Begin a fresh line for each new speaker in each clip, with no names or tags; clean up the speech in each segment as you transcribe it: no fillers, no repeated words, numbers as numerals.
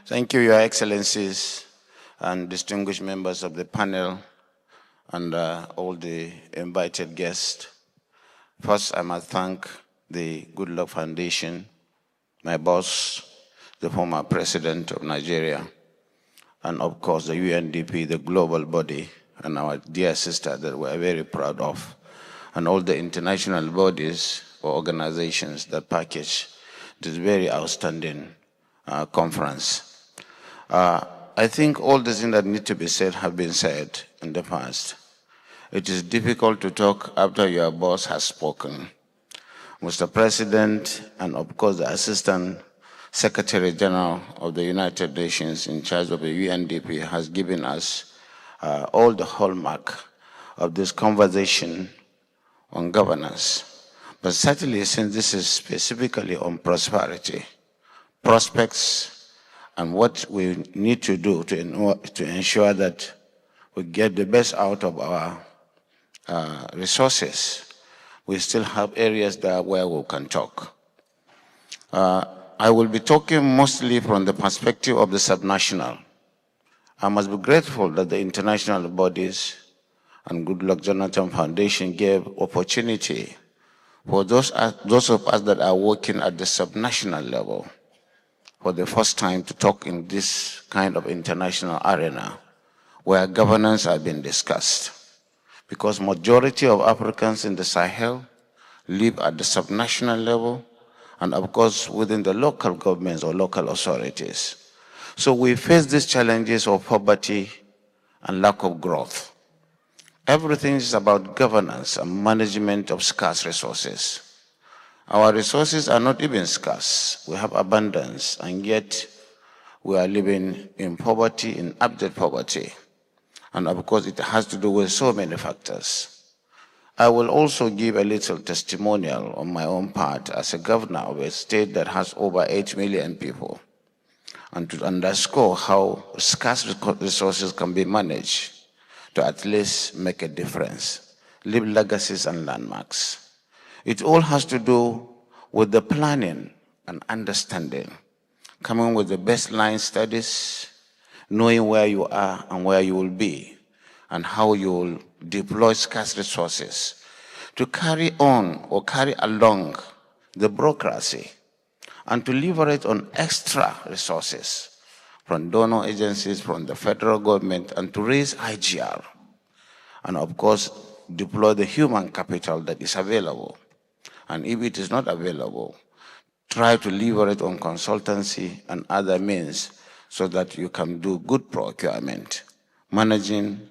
Thank you, Your Excellencies and distinguished members of the panel and all the invited guests. First, I must thank the Good Luck Foundation, my boss, the former president of Nigeria, and of course the UNDP, the global body, and our dear sister that we're very proud of, and all the international bodies or organizations that package this very outstanding conference. I think all the things that need to be said have been said in the past. It is difficult to talk after your boss has spoken. Mr. President, and of course the Assistant Secretary General of the United Nations in charge of the UNDP has given us all the hallmark of this conversation on governance. But certainly, since this is specifically on prosperity, prospects, and what we need to do to ensure that we get the best out of our resources, we still have areas there where we can talk. I will be talking mostly from the perspective of the subnational. I must be grateful that the international bodies and Good Luck Jonathan Foundation gave opportunity for those of us that are working at the subnational level for the first time to talk in this kind of international arena where governance has been discussed. Because majority of Africans in the Sahel live at the subnational level and of course within the local governments or local authorities. So we face these challenges of poverty and lack of growth. Everything is about governance and management of scarce resources. Our resources are not even scarce. We have abundance, and yet we are living in poverty, in abject poverty. And of course, it has to do with so many factors. I will also give a little testimonial on my own part as a governor of a state that has over 8 million people, and to underscore how scarce resources can be managed to at least make a difference, leave legacies and landmarks. It all has to do with the planning and understanding, coming with the baseline studies, knowing where you are and where you will be, and how you will deploy scarce resources to carry on or carry along the bureaucracy and to leverage on extra resources from donor agencies, from the federal government, and to raise IGR. And of course, deploy the human capital that is available. And if it is not available, try to leverage on consultancy and other means so that you can do good procurement, managing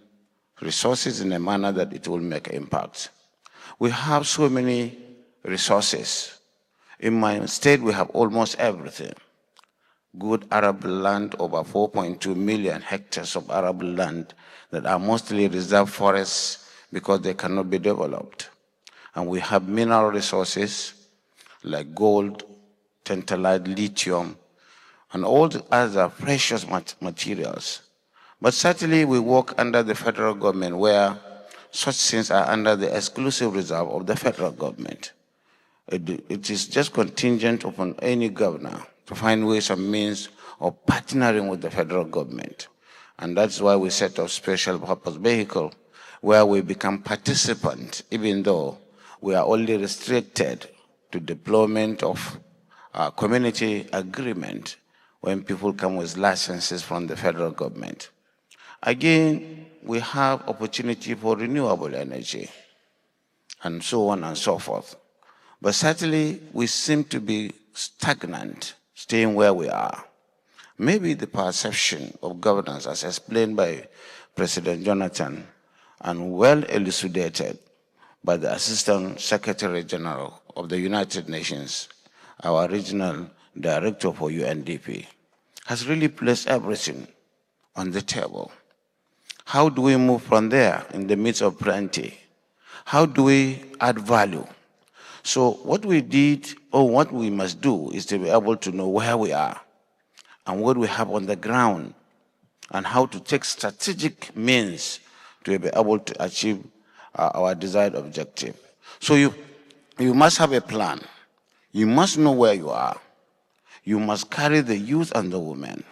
resources in a manner that it will make impact. We have so many resources. In my state, we have almost everything. Good arable land, over 4.2 million hectares of arable land that are mostly reserved forests because they cannot be developed. And we have mineral resources like gold, tantalite, lithium, and all the other precious materials. But certainly we work under the federal government where such things are under the exclusive reserve of the federal government. It is just contingent upon any governor to find ways and means of partnering with the federal government. And that's why we set up special purpose vehicle where we become participant, even though we are only restricted to deployment of community agreement when people come with licenses from the federal government. Again, we have opportunity for renewable energy and so on and so forth. But certainly, we seem to be stagnant, staying where we are. Maybe the perception of governance, as explained by President Jonathan, and well elucidated by the Assistant Secretary General of the United Nations, our regional director for UNDP, has really placed everything on the table. How do we move from there in the midst of plenty? How do we add value? So what we did, or what we must do, is to be able to know where we are and what we have on the ground and how to take strategic means to be able to achieve our desired objective. So you must have a plan. You must know where you are. You must carry the youth and the women.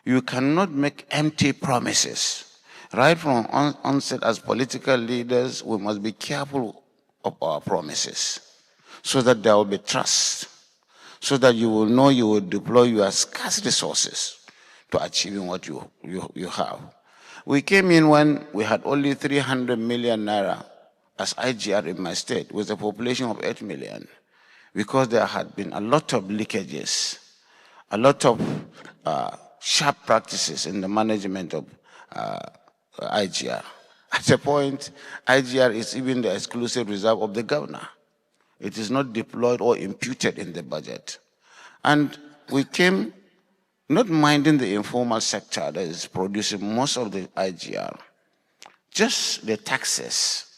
You cannot make empty promises. Right from onset as political leaders, we must be careful of our promises so that there will be trust, so that you will know you will deploy your scarce resources to achieving what you have. We came in when we had only 300 million naira as IGR in my state with a population of 8 million because there had been a lot of leakages, a lot of sharp practices in the management of IGR. At a point, IGR is even the exclusive reserve of the governor. It is not deployed or imputed in the budget. And we came not minding the informal sector that is producing most of the IGR, just the taxes.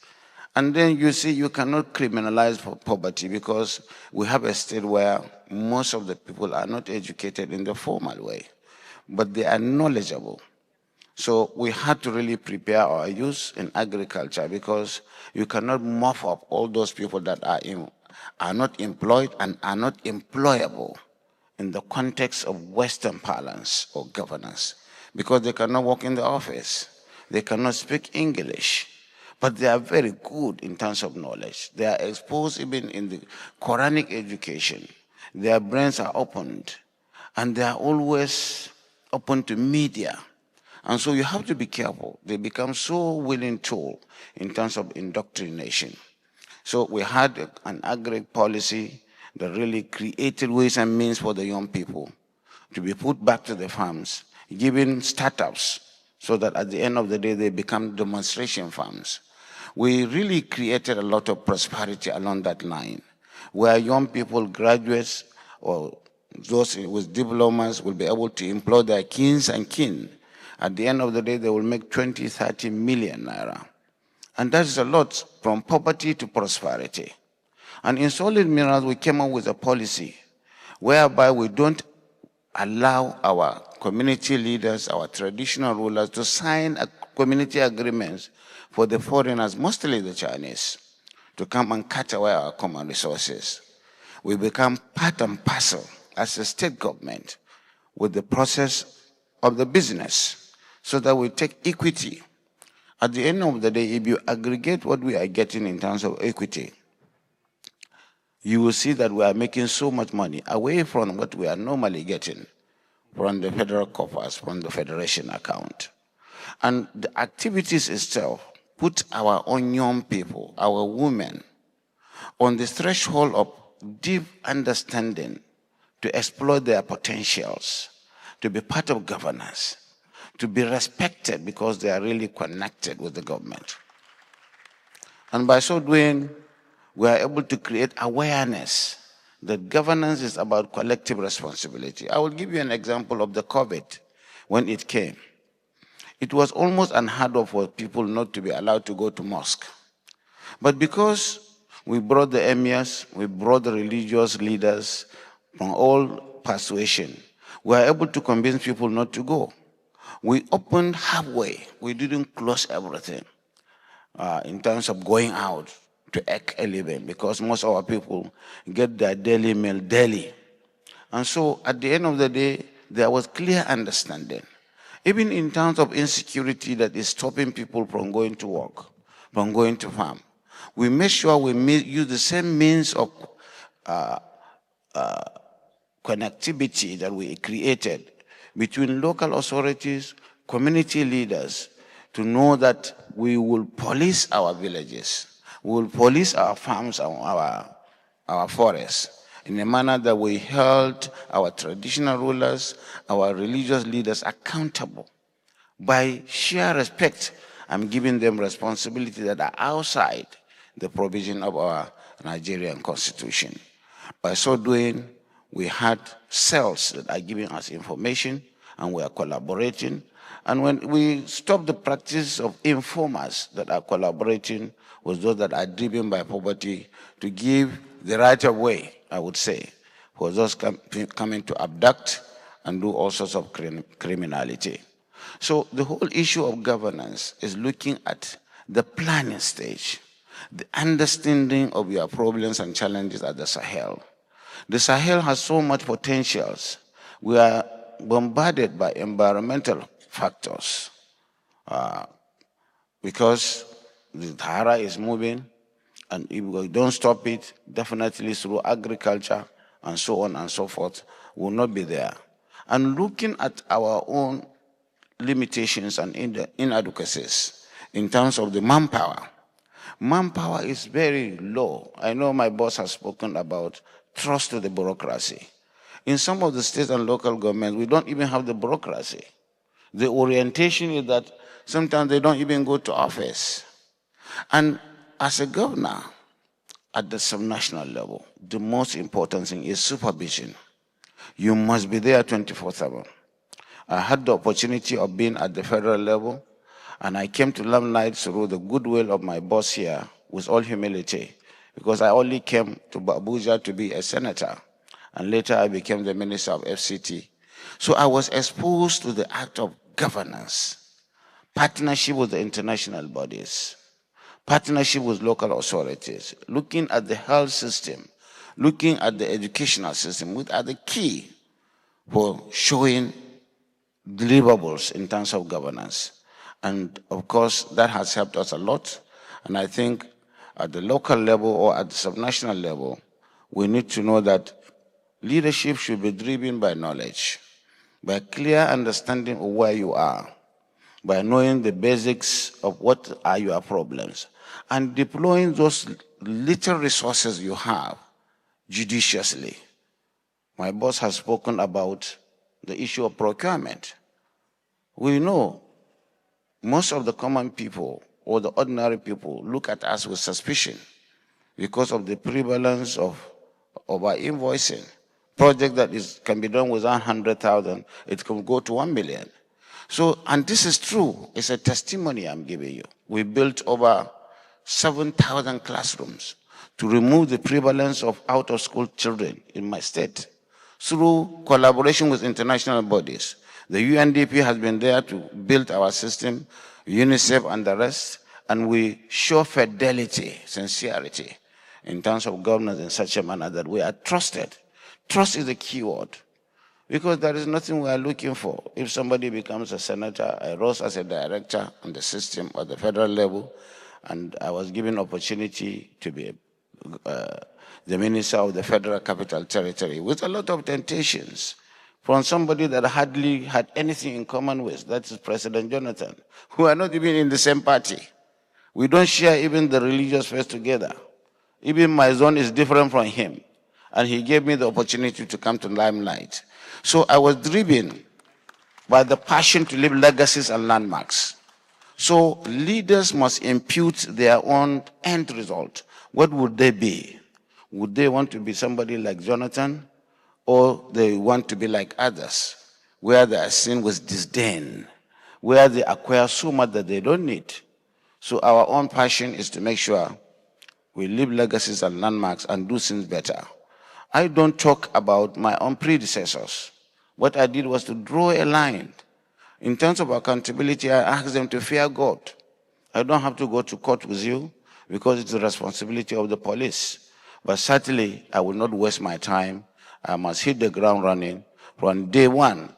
And then you see you cannot criminalize for poverty because we have a state where most of the people are not educated in the formal way, but they are knowledgeable. So we had to really prepare our youth in agriculture because you cannot mop up all those people that are not employed and are not employable in the context of Western parlance or governance because they cannot work in the office. They cannot speak English, but they are very good in terms of knowledge. They are exposed even in the Quranic education. Their brains are opened, and they are always open to media. And so you have to be careful. They become so willing tool in terms of indoctrination. So we had an agri policy that really created ways and means for the young people to be put back to the farms, giving startups so that at the end of the day they become demonstration farms. We really created a lot of prosperity along that line, where young people, graduates, or those with diplomas will be able to employ their kins and kin. At the end of the day, they will make 20, 30 million naira. And that is a lot from poverty to prosperity. And in solid minerals, we came up with a policy whereby we don't allow our community leaders, our traditional rulers, to sign community agreements for the foreigners, mostly the Chinese, to come and cut away our common resources. We become part and parcel as a state government with the process of the business so that we take equity. At the end of the day, if you aggregate what we are getting in terms of equity, you will see that we are making so much money away from what we are normally getting from the federal coffers, from the federation account. And the activities itself put our own young people, our women, on the threshold of deep understanding to exploit their potentials, to be part of governance, to be respected because they are really connected with the government. And by so doing, we are able to create awareness that governance is about collective responsibility. I will give you an example of the COVID when it came. It was almost unheard of for people not to be allowed to go to mosque. But because we brought the emirs, we brought the religious leaders from all persuasion, we were able to convince people not to go. We opened halfway. We didn't close everything in terms of going out to make a living because most of our people get their daily meal daily. And so at the end of the day, there was clear understanding. Even in terms of insecurity that is stopping people from going to work, from going to farm, we make sure we use the same means of connectivity that we created between local authorities, community leaders, to know that we will police our villages, we will police our farms and our forests in a manner that we held our traditional rulers, our religious leaders accountable by sheer respect and giving them responsibilities that are outside the provision of our Nigerian constitution. By so doing, we had cells that are giving us information and we are collaborating. And when we stop the practice of informers that are collaborating with those that are driven by poverty to give the right of way, I would say, for those coming to abduct and do all sorts of criminality. So the whole issue of governance is looking at the planning stage, the understanding of your problems and challenges at the Sahel. The Sahel has so much potentials. We are bombarded by environmental factors because the Sahara is moving, and if we don't stop it, definitely through agriculture and so on and so forth, will not be there. And looking at our own limitations and inadequacies in terms of the manpower. Manpower is very low. I know my boss has spoken about trust to the bureaucracy. In some of the state and local governments, we don't even have the bureaucracy. The orientation is that sometimes they don't even go to office. And as a governor, at the subnational level, the most important thing is supervision. You must be there 24/7. I had the opportunity of being at the federal level, and I came to Limelight through the goodwill of my boss here with all humility, because I only came to Abuja to be a senator, and later I became the minister of FCT. So I was exposed to the act of governance, partnership with the international bodies, partnership with local authorities, looking at the health system, looking at the educational system, which are the key for showing deliverables in terms of governance. And of course, that has helped us a lot. And I think at the local level or at the subnational level, we need to know that leadership should be driven by knowledge, by clear understanding of where you are, by knowing the basics of what are your problems, and deploying those little resources you have judiciously. My boss has spoken about the issue of procurement. We know most of the common people or the ordinary people look at us with suspicion because of the prevalence of our invoicing. Project that can be done with 100,000, it can go to 1 million. So, and this is true, it's a testimony I'm giving you. We built over 7,000 classrooms to remove the prevalence of out-of-school children in my state through collaboration with international bodies. The UNDP has been there to build our system, UNICEF and the rest, and we show fidelity, sincerity in terms of governance in such a manner that we are trusted. Trust is the key word, because there is nothing we are looking for. If somebody becomes a senator, I rose as a director on the system at the federal level, and I was given opportunity to be the minister of the Federal Capital Territory with a lot of temptations from somebody that hardly had anything in common with, that is President Jonathan, who are not even in the same party. We don't share even the religious faith together. Even my zone is different from him. And he gave me the opportunity to come to Limelight. So I was driven by the passion to leave legacies and landmarks. So leaders must impute their own end result. What would they be? Would they want to be somebody like Jonathan, or they want to be like others, where they are seen with disdain, where they acquire so much that they don't need? So our own passion is to make sure we leave legacies and landmarks and do things better. I don't talk about my own predecessors. What I did was to draw a line. In terms of accountability, I asked them to fear God. I don't have to go to court with you because it's the responsibility of the police. But certainly, I will not waste my time. I must hit the ground running. From day one,